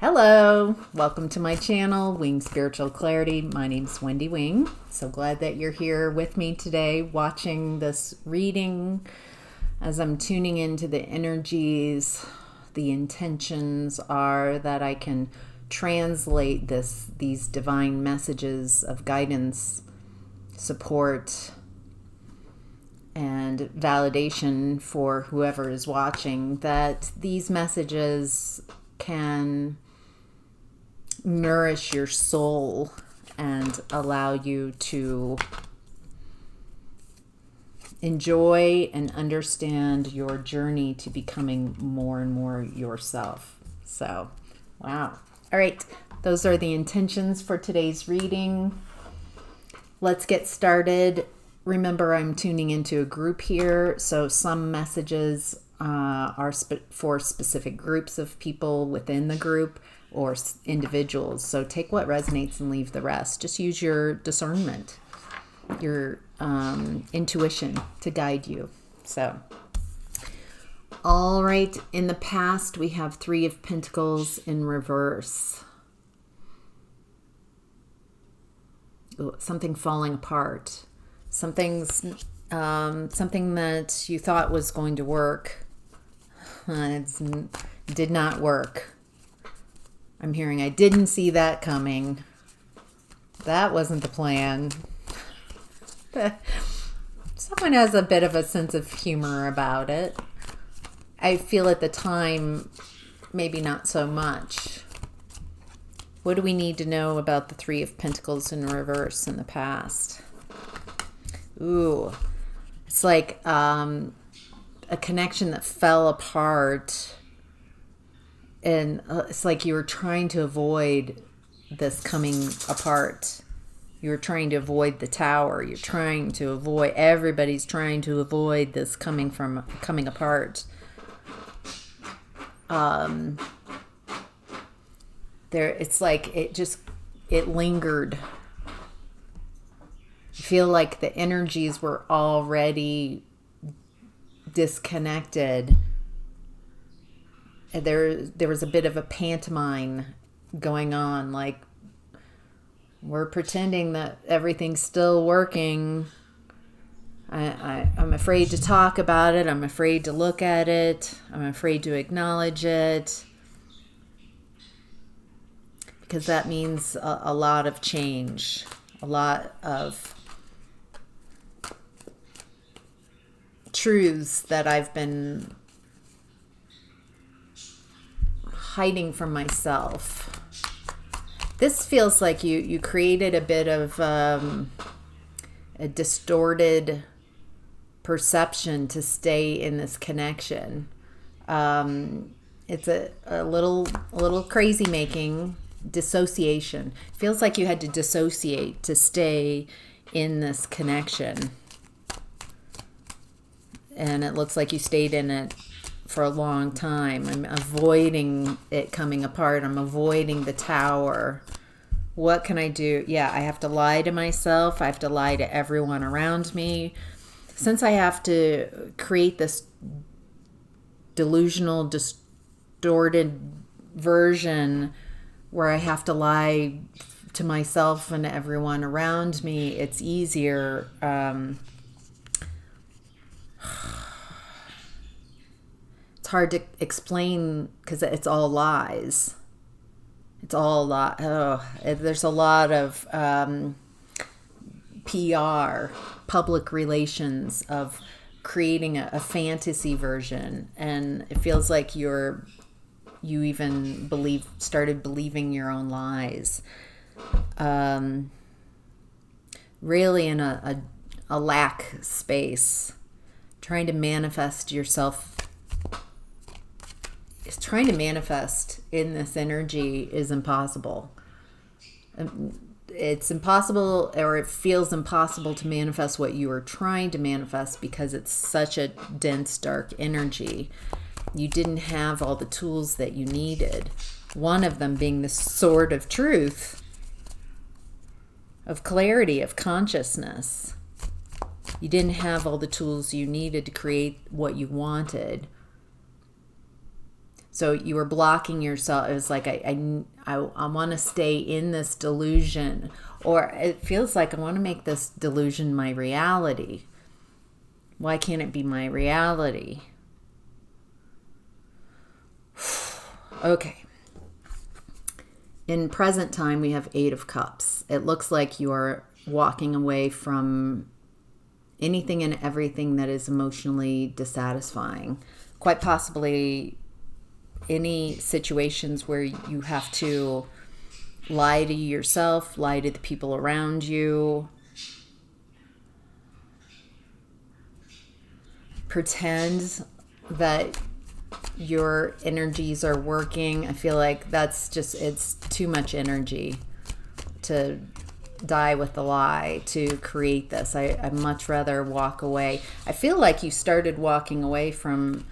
Hello, welcome to my channel, Wing Spiritual Clarity. My name's Wendy Wing. So glad that you're here with me today watching this reading as I'm tuning into the energies. The intentions are that I can translate these divine messages of guidance, support, and validation for whoever is watching, that these messages can nourish your soul and allow you to enjoy and understand your journey to becoming more and more yourself. So, wow. All right, those are the intentions for today's reading. Let's get started. Remember, I'm tuning into a group here, so some messages are for specific groups of people within the group or individuals. So take what resonates and leave the rest. Just use your discernment, your intuition to guide you. So, all right, in the past, we have Three of Pentacles in reverse. Ooh, something falling apart. Something that you thought was going to work. It did not work. I'm hearing, I didn't see that coming. That wasn't the plan. Someone has a bit of a sense of humor about it. I feel at the time, maybe not so much. What do we need to know about the Three of Pentacles in reverse in the past? Ooh, it's like a connection that fell apart. And it's like you were trying to avoid this coming apart. You were trying to avoid the tower. You're trying to avoid, everybody's trying to avoid this coming apart. It's like it lingered. I feel like the energies were already disconnected. There was a bit of a pantomime going on, like we're pretending that everything's still working. I'm afraid to talk about it. I'm afraid to look at it. I'm afraid to acknowledge it. Because that means a lot of change, a lot of truths that I've been hiding from myself. This feels like you created a bit of a distorted perception to stay in this connection. It's a little crazy making, dissociation. It feels like you had to dissociate to stay in this connection. And it looks like you stayed in it for a long time. I'm avoiding it coming apart. I'm avoiding the tower. What can I do? Yeah, I have to lie to myself. I have to lie to everyone around me. Since I have to create this delusional, distorted version where I have to lie to myself and everyone around me, it's easier. It's hard to explain because it's all lies. It's all a lot. There's a lot of PR, public relations, of creating a fantasy version, and it feels like you even started believing your own lies. Really in a lack space, trying to manifest yourself. Trying to manifest in this energy is impossible. It's impossible, or it feels impossible to manifest what you are trying to manifest because it's such a dense, dark energy. You didn't have all the tools that you needed. One of them being the sword of truth, of clarity, of consciousness. You didn't have all the tools you needed to create what you wanted. So you were blocking yourself. It was like, I want to stay in this delusion, or it feels like I want to make this delusion my reality. Why can't it be my reality? Okay. In present time, we have 8 of Cups. It looks like you are walking away from anything and everything that is emotionally dissatisfying. Quite possibly any situations where you have to lie to yourself, lie to the people around you, pretend that your energies are working. I feel like that's just, it's too much energy to die with the lie to create this. I'd much rather walk away. I feel like you started walking away from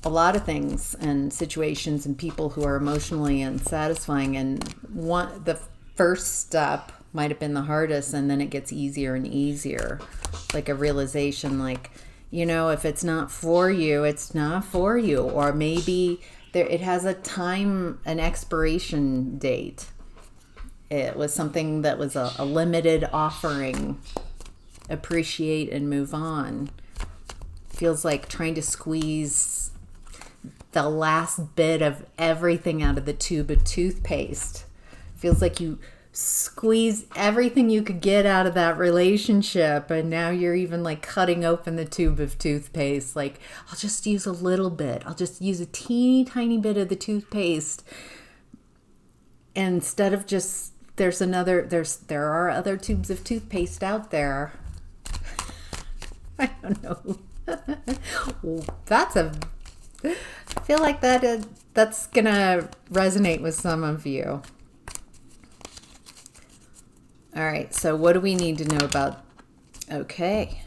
a lot of things and situations and people who are emotionally unsatisfying, and the first step might have been the hardest, and then it gets easier and easier, like a realization, like, you know, if it's not for you, it's not for you. Or maybe it has a time, an expiration date. It was something that was a limited offering. Appreciate and move on. Feels like trying to squeeze the last bit of everything out of the tube of toothpaste. Feels like you squeeze everything you could get out of that relationship, and now you're even like cutting open the tube of toothpaste. Like, I'll just use a little bit. I'll just use a teeny tiny bit of the toothpaste instead of just, there are other tubes of toothpaste out there. I don't know. I feel like that's gonna resonate with some of you. All right, so what do we need to know about? Okay,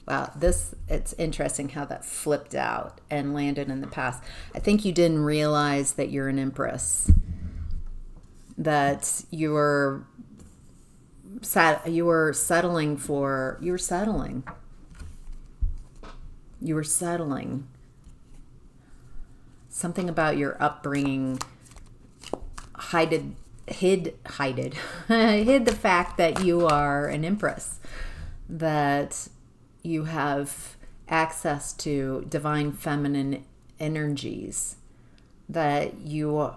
wow, it's interesting how that flipped out and landed in the past. I think you didn't realize that you're an Empress, that you were settling. Something about your upbringing hid the fact that you are an Empress, that you have access to divine feminine energies, that you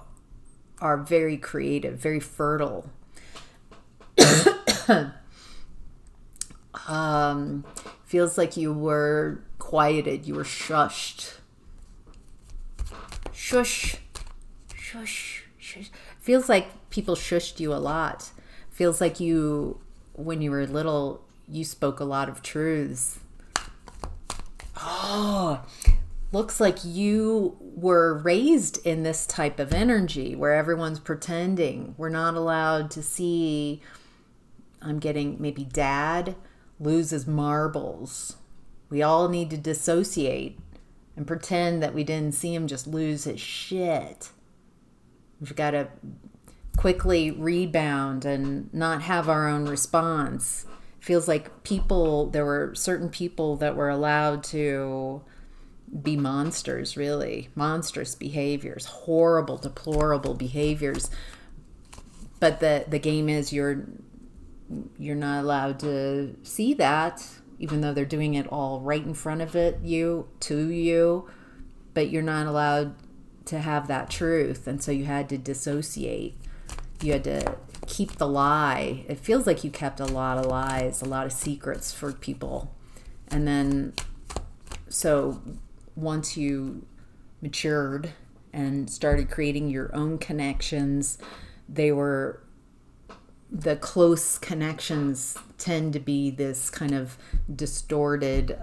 are very creative, very fertile. Feels like you were quieted, you were shushed. Shush. Feels like people shushed you a lot. Feels like when you were little, you spoke a lot of truths. Oh, looks like you were raised in this type of energy where everyone's pretending. We're not allowed to see. I'm getting maybe dad loses marbles. We all need to dissociate and pretend that we didn't see him just lose his shit. We've got to quickly rebound and not have our own response. Feels like there were certain people that were allowed to be monsters, really. Monstrous behaviors, horrible, deplorable behaviors. But the game is you're not allowed to see that, even though they're doing it all right in front of you, but you're not allowed to have that truth. And so you had to dissociate. You had to keep the lie. It feels like you kept a lot of lies, a lot of secrets for people. And then, so once you matured and started creating your own connections, the close connections tend to be this kind of distorted,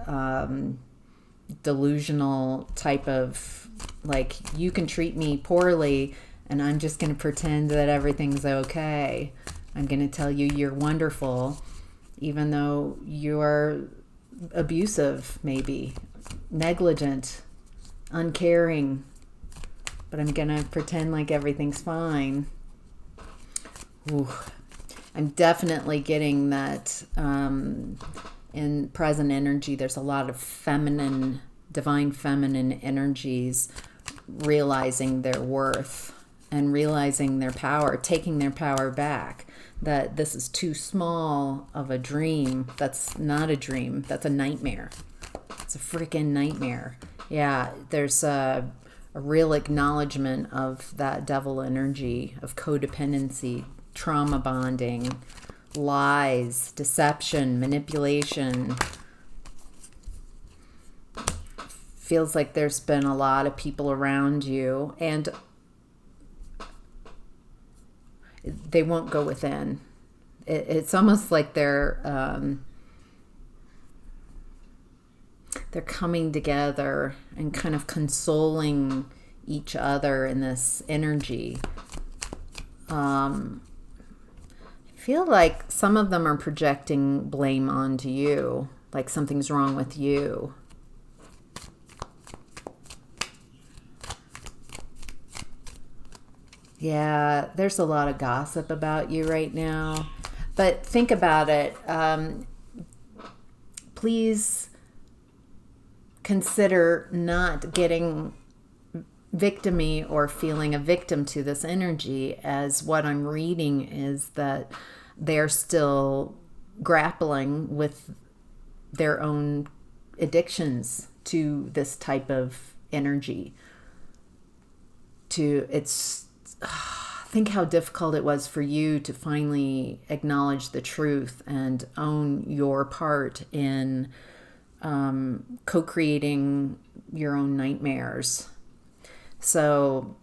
delusional type of, like, you can treat me poorly and I'm just going to pretend that everything's okay. I'm going to tell you you're wonderful, even though you're abusive, maybe negligent, uncaring, but I'm going to pretend like everything's fine. Ooh. I'm definitely getting that in present energy. There's a lot of feminine, divine feminine energies realizing their worth and realizing their power, taking their power back. That this is too small of a dream. That's not a dream. That's a nightmare. It's a freaking nightmare. Yeah, there's a real acknowledgement of that devil energy of codependency, trauma bonding, lies, deception, manipulation. Feels like there's been a lot of people around you, and they won't go within. It's almost like they're coming together and kind of consoling each other in this energy. I feel like some of them are projecting blame onto you, like something's wrong with you. Yeah, there's a lot of gossip about you right now. But think about it. Please consider not getting victimy or feeling a victim to this energy, as what I'm reading is that they're still grappling with their own addictions to this type of energy. Think how difficult it was for you to finally acknowledge the truth and own your part in co-creating your own nightmares. So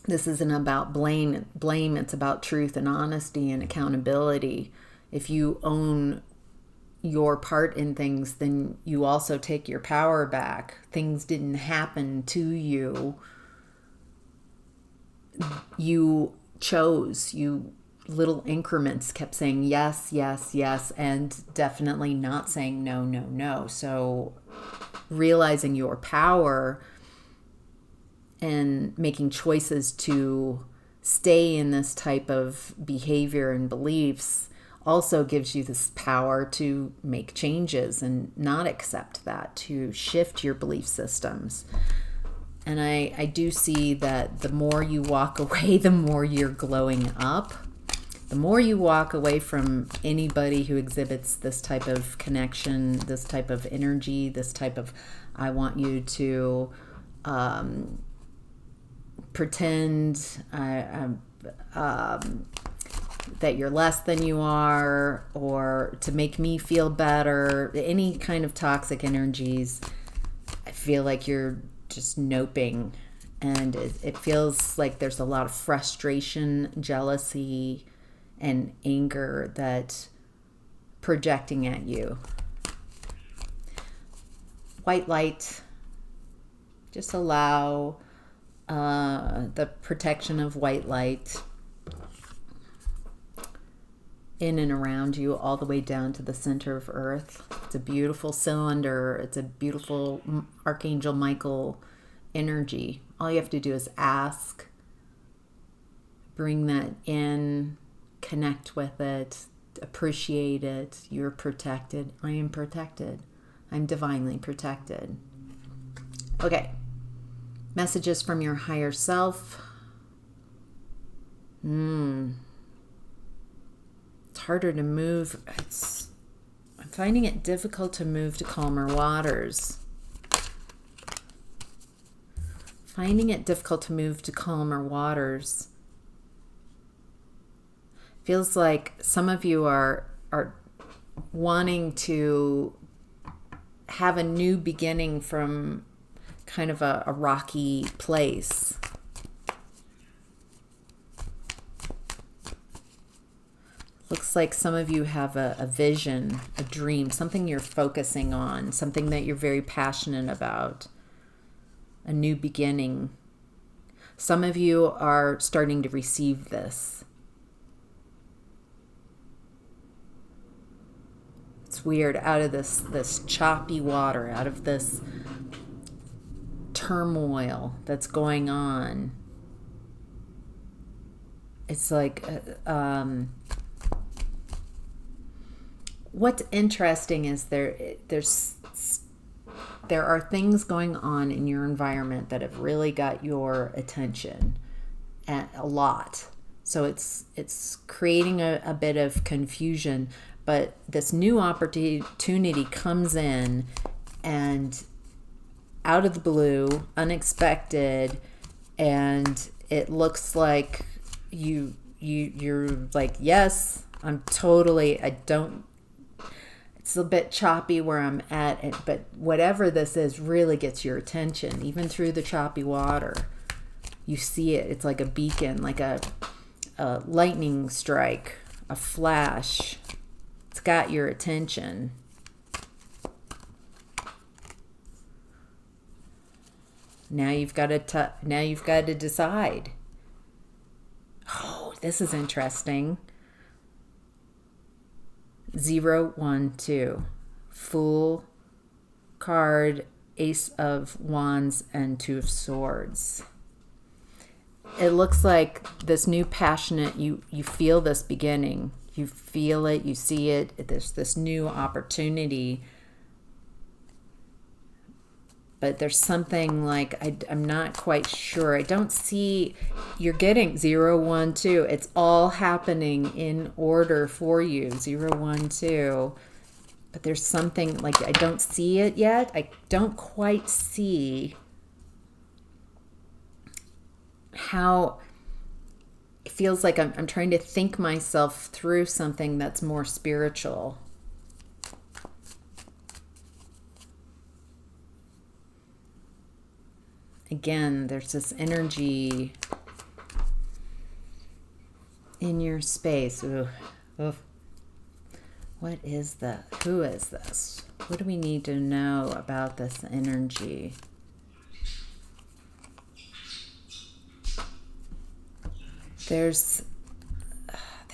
this isn't about blame. It's about truth and honesty and accountability. If you own your part in things, then you also take your power back. Things didn't happen to you. You chose. You little increments kept saying yes, yes, yes, and definitely not saying no, no, no. So realizing your power and making choices to stay in this type of behavior and beliefs also gives you this power to make changes and not accept that, to shift your belief systems. And I do see that the more you walk away, the more you're glowing up. The more you walk away from anybody who exhibits this type of connection, this type of energy, this type of, I want you to pretend that you're less than you are, or to make me feel better, any kind of toxic energies, I feel like you're just noping. And it feels like there's a lot of frustration, jealousy, and anger that projecting at you. White light, just allow the protection of white light in and around you, all the way down to the center of Earth. It's a beautiful cylinder. It's a beautiful Archangel Michael energy. All you have to do is ask, bring that in, connect with it, appreciate it. You're protected. I am protected. I'm divinely protected. Okay. Messages from your higher self. It's harder to move. I'm finding it difficult to move to calmer waters. Finding it difficult to move to calmer waters. Feels like some of you are wanting to have a new beginning from kind of a rocky place. Looks like some of you have a vision, a dream, something you're focusing on, something that you're very passionate about, a new beginning. Some of you are starting to receive this. It's weird, out of this choppy water, out of this turmoil that's going on. It's like what's interesting is there's there are things going on in your environment that have really got your attention a lot. So it's creating a bit of confusion, but this new opportunity comes in and out of the blue, unexpected, and it looks like you're like, yes, it's a bit choppy where I'm at, but whatever this is really gets your attention, even through the choppy water. You see it. It's like a beacon, like a lightning strike, a flash. It's got your attention. Now you've got to decide. Oh, this is interesting. 0, 1, 2. Fool card, Ace of Wands, and 2 of Swords. It looks like this new passionate, you feel this beginning. You feel it, you see it. There's this new opportunity. But there's something like, I'm not quite sure. I don't see, you're getting 0, 1, 2. It's all happening in order for you. 0, 1, 2. But there's something like, I don't see it yet. I don't quite see how it feels like I'm trying to think myself through something that's more spiritual. Again, there's this energy in your space. Ooh. Ooh. What is that? Who is this? What do we need to know about this energy? There's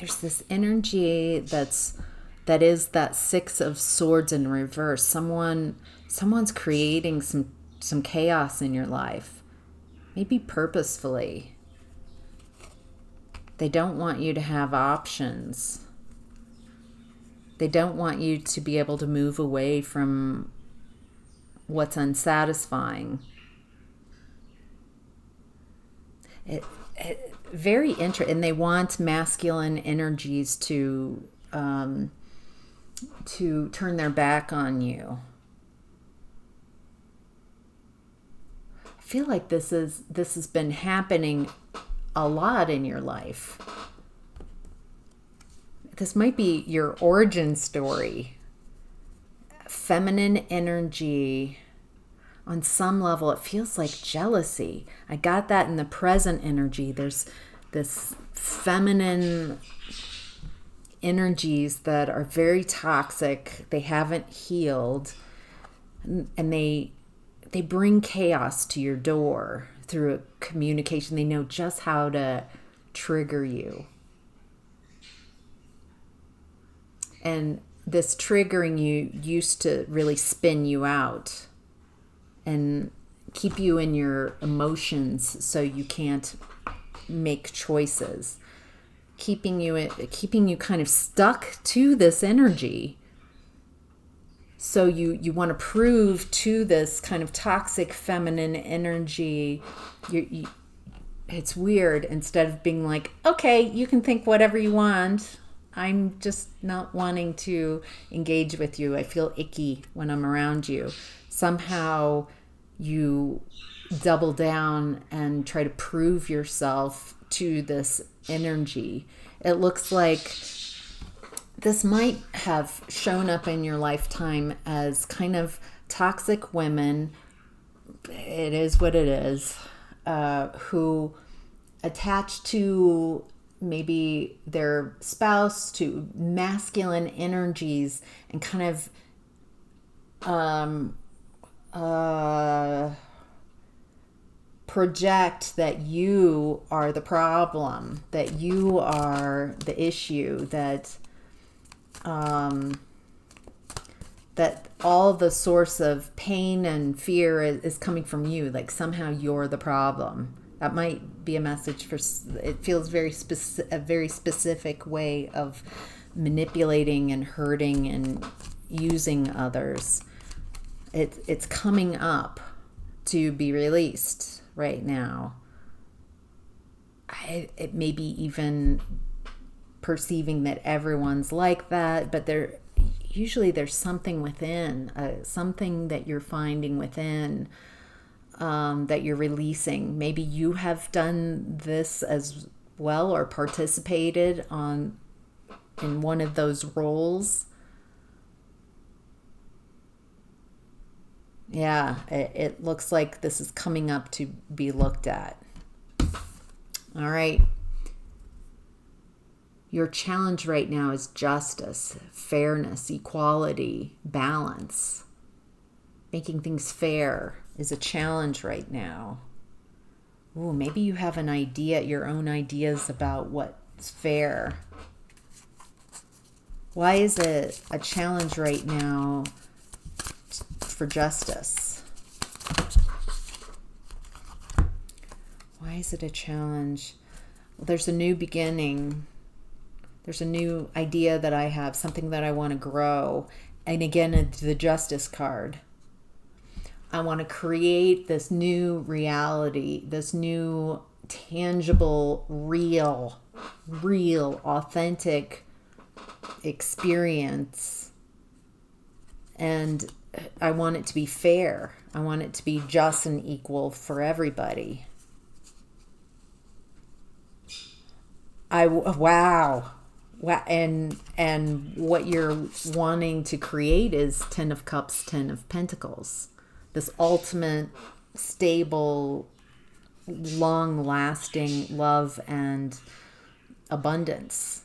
this energy that is that 6 of Swords in reverse. Someone's creating some chaos in your life, maybe purposefully. They don't want you to have options. They don't want you to be able to move away from what's unsatisfying. Very interesting, and they want masculine energies to turn their back on you. I feel like this has been happening a lot in your life. This might be your origin story. Feminine energy. On some level, it feels like jealousy. I got that in the present energy. There's this feminine energies that are very toxic. They haven't healed. And they bring chaos to your door through a communication. They know just how to trigger you. And this triggering you used to really spin you out and keep you in your emotions so you can't make choices, keeping you kind of stuck to this energy. So you want to prove to this kind of toxic feminine energy, it's weird. Instead of being like, okay, you can think whatever you want, I'm just not wanting to engage with you. I feel icky when I'm around you. Somehow you double down and try to prove yourself to this energy. It looks like this might have shown up in your lifetime as kind of toxic women. It is what it is. Who attach to maybe their spouse, to masculine energies, and kind of project that you are the problem, that you are the issue, that all the source of pain and fear is coming from you. Like somehow you're the problem. That might be a message for, it feels a very specific way of manipulating and hurting and using others. It's coming up to be released right now. It may be even perceiving that everyone's like that, but usually there's something within, something that you're finding within, that you're releasing. Maybe you have done this as well, or participated in one of those roles. Yeah, it looks like this is coming up to be looked at. All right. Your challenge right now is justice, fairness, equality, balance. Making things fair is a challenge right now. Ooh, maybe you have an idea, your own ideas about what's fair. Why is it a challenge right now for justice? Why is it a challenge? Well, there's a new beginning. There's a new idea that I have, something that I want to grow. And again, the justice card. I want to create this new reality, this new tangible, real, authentic experience. And I want it to be fair. I want it to be just and equal for everybody. Wow. And what you're wanting to create is 10 of Cups, 10 of Pentacles. This ultimate, stable, long-lasting love and abundance.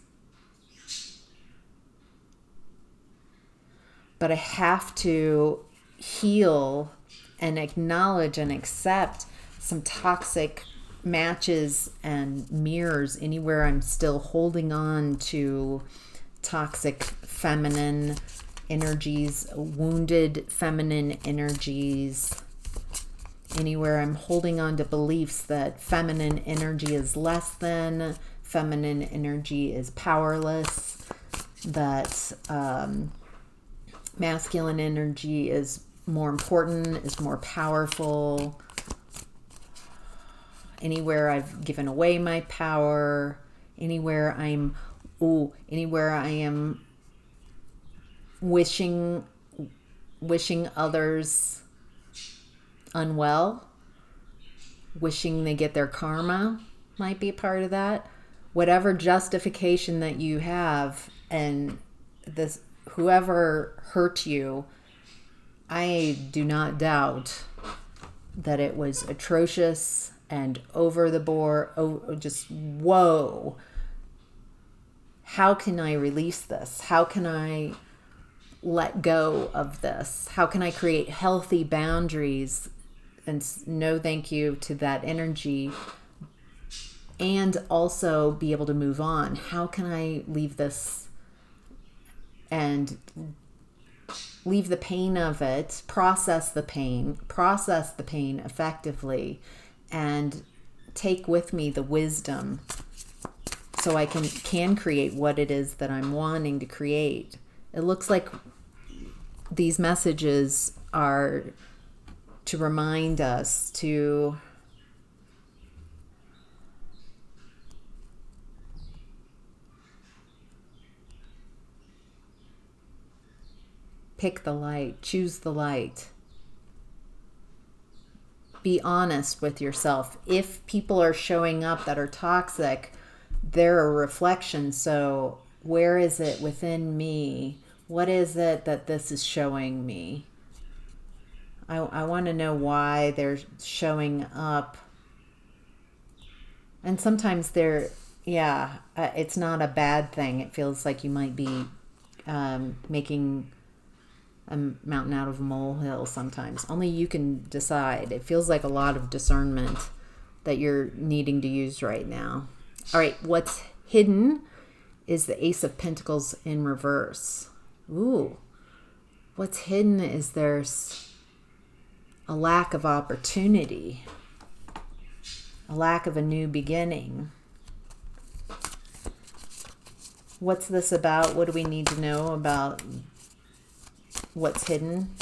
But I have to heal and acknowledge and accept some toxic matches and mirrors anywhere I'm still holding on to toxic feminine energies, wounded feminine energies, anywhere I'm holding on to beliefs that feminine energy is less than, feminine energy is powerless, that masculine energy is more important, is more powerful. Anywhere I've given away my power, anywhere I am wishing others unwell, wishing they get their karma, might be a part of that. Whatever justification that you have, and this whoever hurt you, I do not doubt that it was atrocious and over the board. Oh, just whoa. How can I release this? How can I let go of this? How can I create healthy boundaries and no thank you to that energy, and also be able to move on? How can I leave this and leave the pain of it, process the pain effectively, and take with me the wisdom so I can create what it is that I'm wanting to create. It looks like these messages are to remind us to pick the light, choose the light. Be honest with yourself. If people are showing up that are toxic, they're a reflection. So where is it within me? What is it that this is showing me? I want to know why they're showing up. And sometimes it's not a bad thing. It feels like you might be making a mountain out of a molehill sometimes. Only you can decide. It feels like a lot of discernment that you're needing to use right now. All right, what's hidden is the Ace of Pentacles in reverse. Ooh, what's hidden is there's a lack of opportunity, a lack of a new beginning. What's this about? What do we need to know about what's hidden?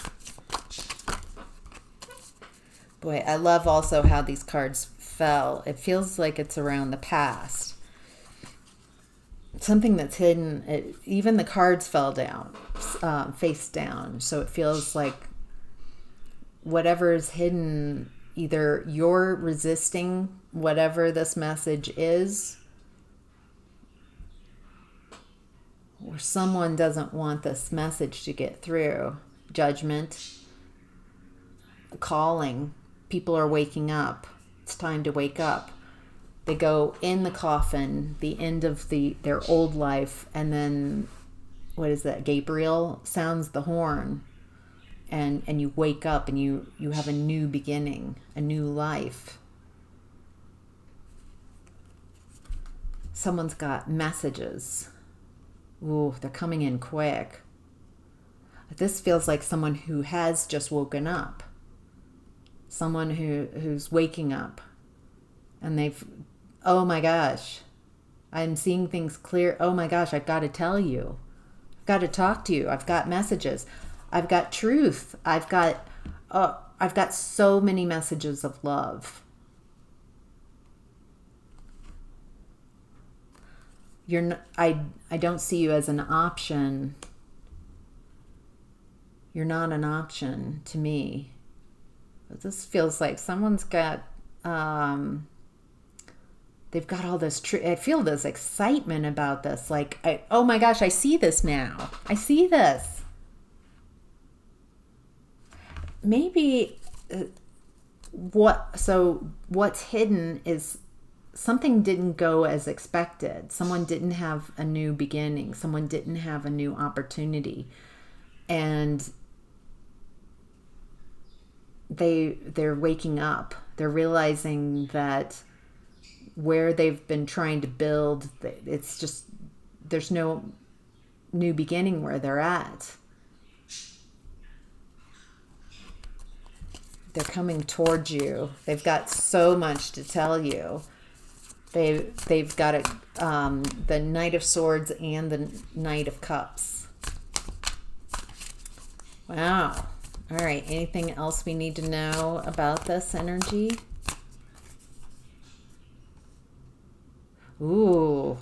Boy, I love also how these cards fell. It feels like it's around the past. Something that's hidden. Even the cards fell down, face down. So it feels like whatever is hidden, either you're resisting whatever this message is, or someone doesn't want this message to get through. Judgment, calling. People are waking up. It's time to wake up. They go in the coffin, the end of their old life, and then, what is that? Gabriel sounds the horn, and you wake up and you have a new beginning, a new life. Someone's got messages. Ooh, they're coming in quick. This feels like someone who has just woken up. Someone who's waking up. And oh my gosh, I'm seeing things clear. Oh my gosh, I've got to tell you. I've got to talk to you. I've got messages. I've got truth. I've got so many messages of love. I don't see you as an option. You're not an option to me. But this feels like someone's got, they've got all this, I feel this excitement about this. Like, oh my gosh, I see this now. I see this. Maybe what's hidden is something didn't go as expected. Someone didn't have a new beginning. Someone didn't have a new opportunity. And they're waking up. They're realizing that where they've been trying to build, it's just, there's no new beginning where they're at. They're coming towards you. They've got so much to tell you. They've got the Knight of Swords and the Knight of Cups. Wow. All right. Anything else we need to know about this energy? Ooh.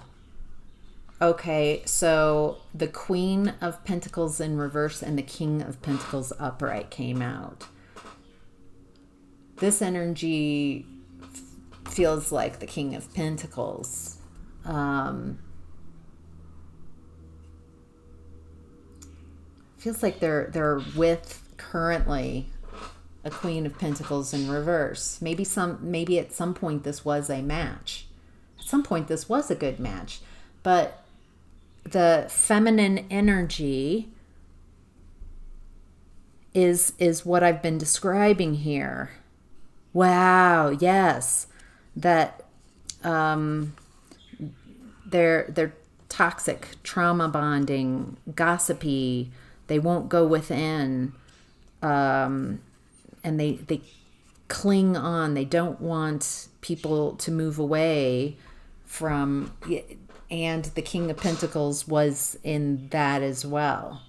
Okay. So the Queen of Pentacles in reverse and the King of Pentacles upright came out. This energy feels like the King of Pentacles. Feels like they're with currently a Queen of Pentacles in reverse. Maybe at some point this was a match. At some point this was a good match. But the feminine energy is what I've been describing here. Wow, yes. That they're toxic, trauma bonding, gossipy. They won't go within, and they cling on. They don't want people to move away from. And the King of Pentacles was in that as well.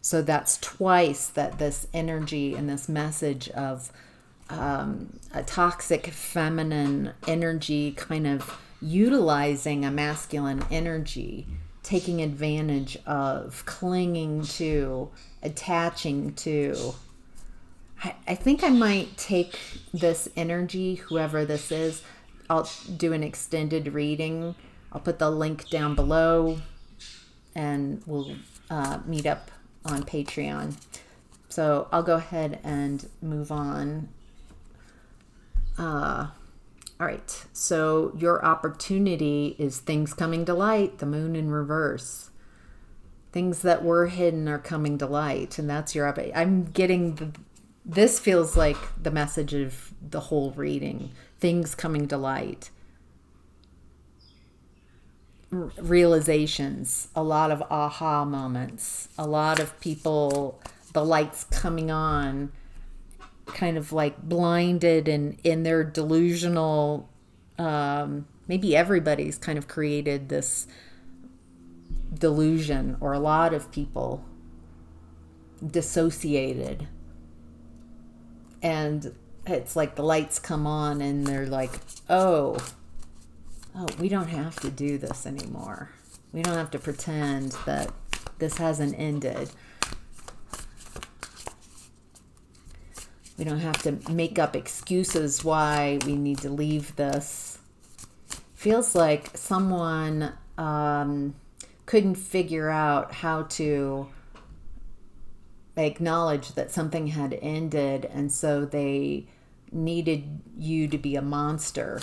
So that's twice that this energy and this message of a toxic feminine energy kind of utilizing a masculine energy, taking advantage of, clinging to, attaching to. I think I might take this energy, whoever this is. I'll do an extended reading. I'll put the link down below and we'll meet up on Patreon. So I'll go ahead and move on. All right. So your opportunity is things coming to light, the moon in reverse. Things that were hidden are coming to light, and that's your opportunity. I'm getting this feels like the message of the whole reading. Things coming to light. Realizations, a lot of aha moments, a lot of people, the lights coming on, kind of like blinded and in their delusional, maybe everybody's kind of created this delusion, or a lot of people dissociated And it's like the lights come on and they're like, oh, we don't have to do this anymore. We don't have to pretend that this hasn't ended. We don't have to make up excuses why we need to leave this. Feels like someone couldn't figure out how to acknowledge that something had ended, and so they needed you to be a monster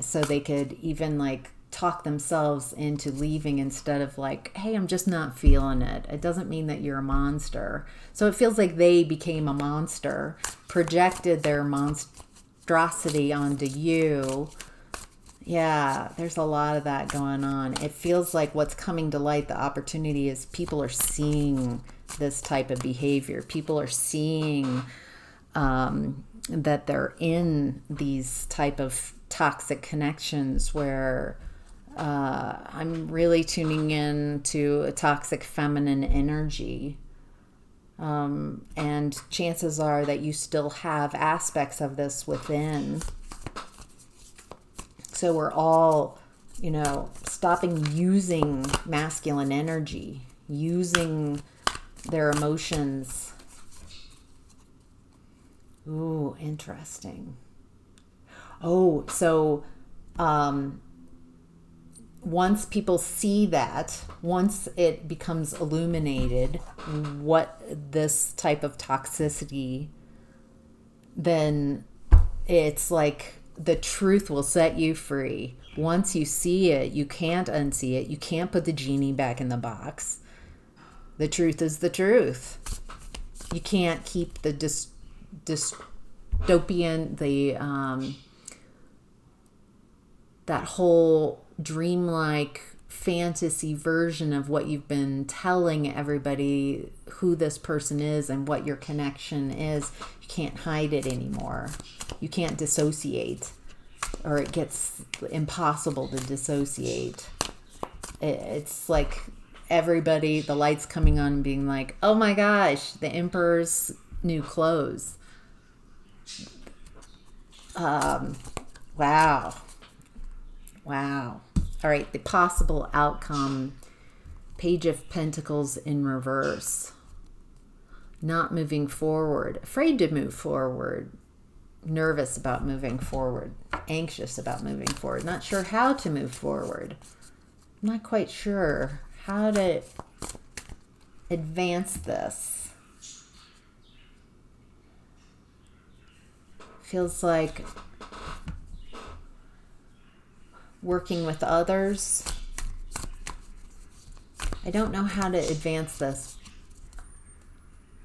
so they could even like talk themselves into leaving instead of like, hey, I'm just not feeling it. It doesn't mean that you're a monster. So it feels like they became a monster, projected their monstrosity onto you. Yeah, there's a lot of that going on. It feels like what's coming to light, the opportunity, is people are seeing this type of behavior. People are seeing that they're in these type of toxic connections where I'm really tuning in to a toxic feminine energy. And chances are that you still have aspects of this within. So we're all, stopping using masculine energy, using their emotions. Ooh, interesting. Oh, so once people see that, once it becomes illuminated what this type of toxicity, then it's like the truth will set you free. Once you see it, you can't unsee it. You can't put the genie back in the box. The truth is the truth. You can't keep the dystopian, that whole dreamlike fantasy version of what you've been telling everybody, who this person is and what your connection is. You can't hide it anymore. You can't dissociate, or it gets impossible to dissociate. It's like everybody, the lights coming on, being like, oh my gosh, the emperor's new clothes. Wow. All right, the possible outcome. Page of Pentacles in reverse. Not moving forward. Afraid to move forward. Nervous about moving forward. Anxious about moving forward. Not sure how to move forward. I'm not quite sure how to advance this. Feels like working with others. I don't know how to advance this.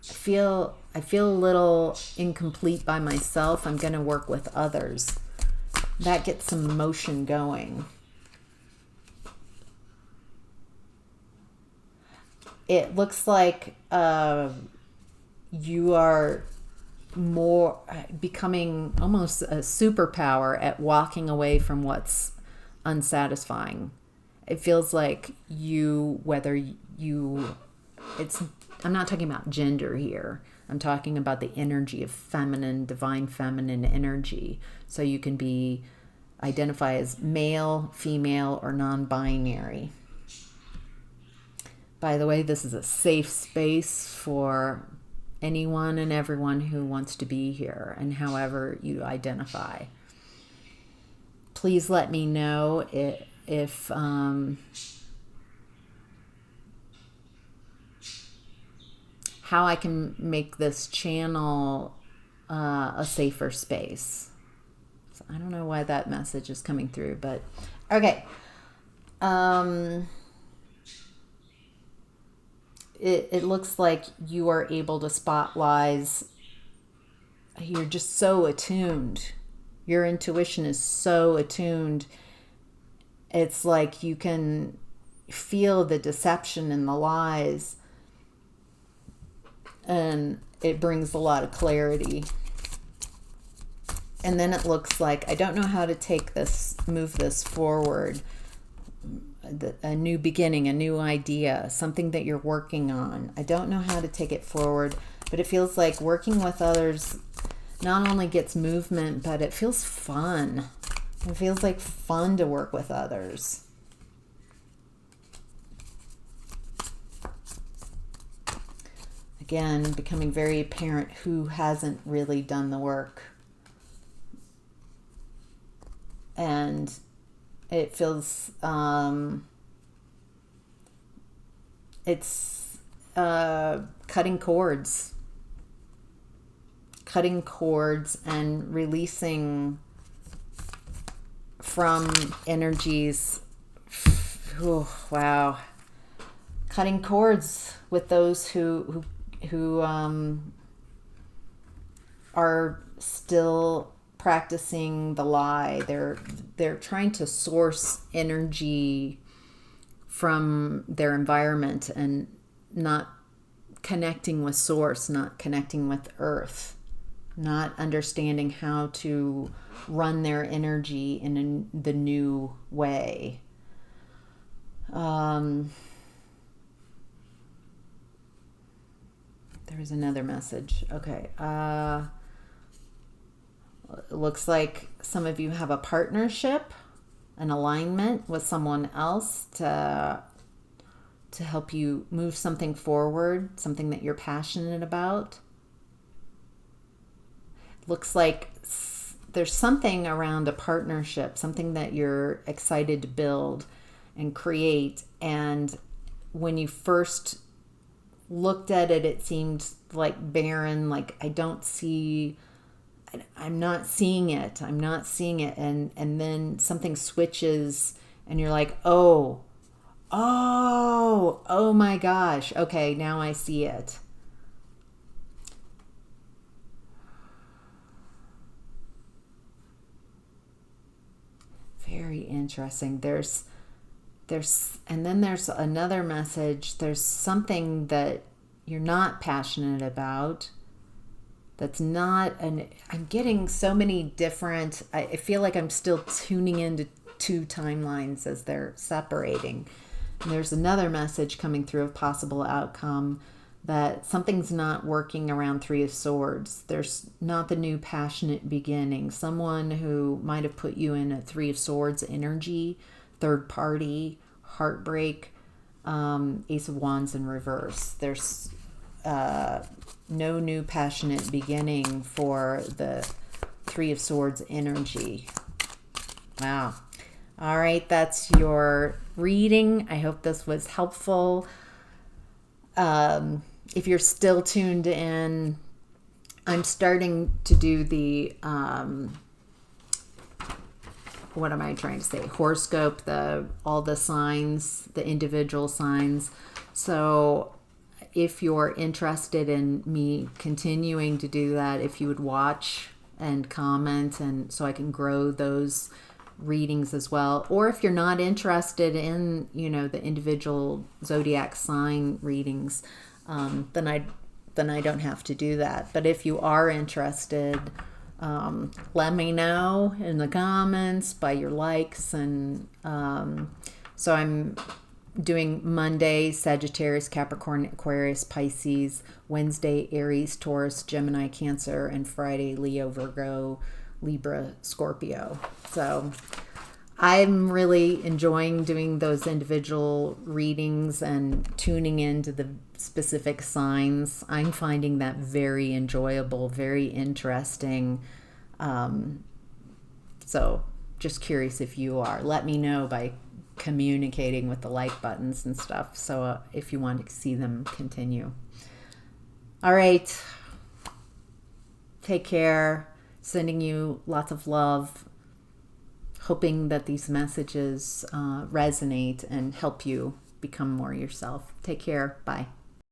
I feel a little incomplete by myself. I'm going to work with others. That gets some motion going. It looks like you are more becoming almost a superpower at walking away from what's unsatisfying. It feels like I'm not talking about gender here. I'm talking about the energy of feminine, divine feminine energy. So you can identify as male, female, or non-binary. By the way, this is a safe space for anyone and everyone who wants to be here, and however you identify. Please let me know if how I can make this channel a safer space. So I don't know why that message is coming through, but okay. It looks like you are able to spot lies. You're just so attuned. Your intuition is so attuned. It's like you can feel the deception and the lies. And it brings a lot of clarity. And then it looks like, I don't know how to move this forward. A new beginning, a new idea, something that you're working on. I don't know how to take it forward. But it feels like working with others not only gets movement, but it feels fun. It feels like fun to work with others. Again, becoming very apparent who hasn't really done the work. And it feels, it's cutting cords. Cutting cords and releasing from energies. Oh, wow. Cutting cords with those who are still practicing the lie. They're trying to source energy from their environment and not connecting with source, not connecting with earth, not understanding how to run their energy in the new way. There's another message. Okay. It looks like some of you have a partnership, an alignment with someone else to help you move something forward, something that you're passionate about. Looks like there's something around a partnership, something that you're excited to build and create. And when you first looked at it, it seemed like barren, like I'm not seeing it. And then something switches and you're like, oh my gosh. Okay, now I see it. Very interesting. And then there's another message. There's something that you're not passionate about. That's not I'm getting so many different, I feel like I'm still tuning into two timelines as they're separating. And there's another message coming through of possible outcome that something's not working around Three of Swords. There's not the new passionate beginning. Someone who might have put you in a Three of Swords energy, third party, heartbreak, Ace of Wands in reverse. There's no new passionate beginning for the Three of Swords energy. Wow. All right, that's your reading. I hope this was helpful. If you're still tuned in, I'm starting to do the, what am I trying to say? Horoscope, all the signs, the individual signs. So if you're interested in me continuing to do that, if you would watch and comment, and so I can grow those readings as well. Or if you're not interested in, the individual zodiac sign readings, then I don't have to do that. But if you are interested, let me know in the comments by your likes. And so I'm doing Monday, Sagittarius, Capricorn, Aquarius, Pisces, Wednesday, Aries, Taurus, Gemini, Cancer, and Friday, Leo, Virgo, Libra, Scorpio. So I'm really enjoying doing those individual readings and tuning into the specific signs. I'm finding that very enjoyable, very interesting. So just curious if you are. Let me know by communicating with the like buttons and stuff. So if you want to see them continue. All right. Take care. Sending you lots of love. Hoping that these messages resonate and help you become more yourself. Take care. Bye.